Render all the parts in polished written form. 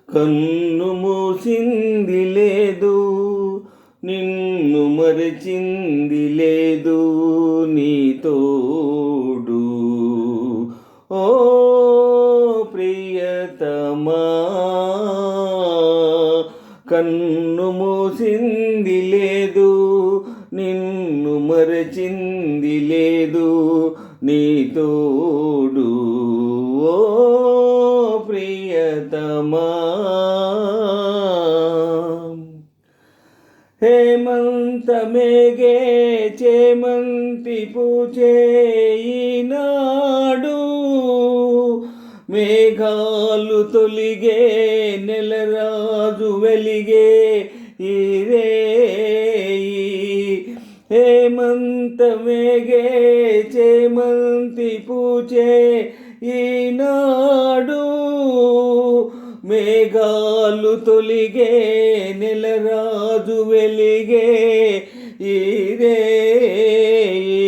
కన్ను మూసింది లేదు, నిన్ను మరచింది లేదు నీ తోడు. ఓ ప్రియతమా, కన్ను మూసింది లేదు, నిన్ను మరచింది లేదు నీ తోడు. ఓ ప్రియతమా, హేమంతమేగే చేమంతి పూచే ఈనాడు, మేఘాలు తొలిగే నెలరాజు వెలిగే ఈ రేయి. హేమంతమేగే చేమంతి పూచే ఈనాడు, మేఘాలు తొలిగే నెలరాజు వెలిగే ఈ రేయి.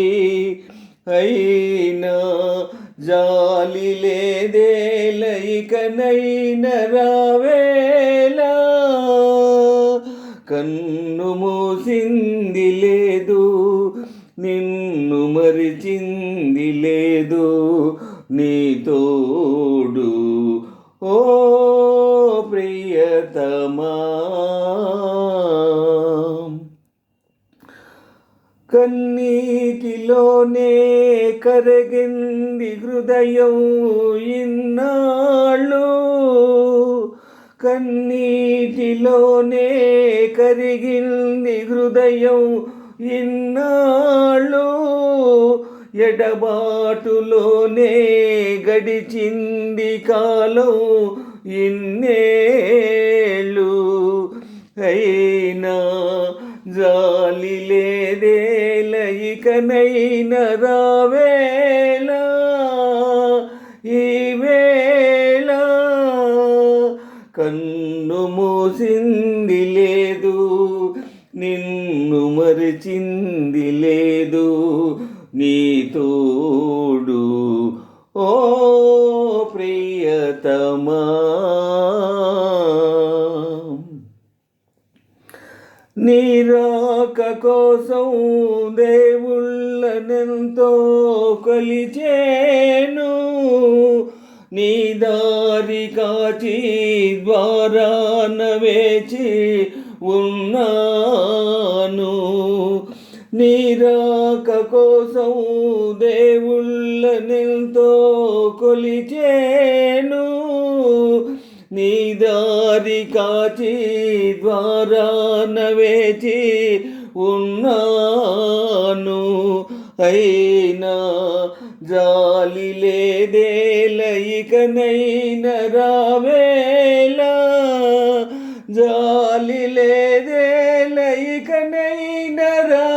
అయినా జాలి లేదేల ఇకనైన రావేలా, కన్ను మూసింది లేదు, నిన్ను మరిచింది లేదు నీ తోడు. ఓ ప్రియతమా, కన్నీటిలోనే కరగింది హృదయం ఇన్నాళ్ళు, కన్నీటిలోనే కరిగింది హృదయం ఇన్నాళ్ళు, ఎడబాటులోనే గడిచింది కాలం ఇన్నేళ్ళు. అయినా జాలి లేదేల ఇకనైన రావేలా, ఈ వేళ కన్ను మూసింది లేదు, నిన్ను మరిచింది లేదు నీ తోడు. ఓ ప్రియతమా, నీ రాక కోసం దేవుళ్ళనెంతో కొలిచేను, నీ దారి కాచి ద్వారాన వేచి ఉన్నాను. నీ రాక కోసం దేవుళ్ళనెంతో కొలిచేను, నీ దారి కాచి ద్వారాన వేచి ఉన్నాను. అయినా జాలి లేదేల ఇకనైన రావేలా, జాలి లేదేల ఇకనైన రా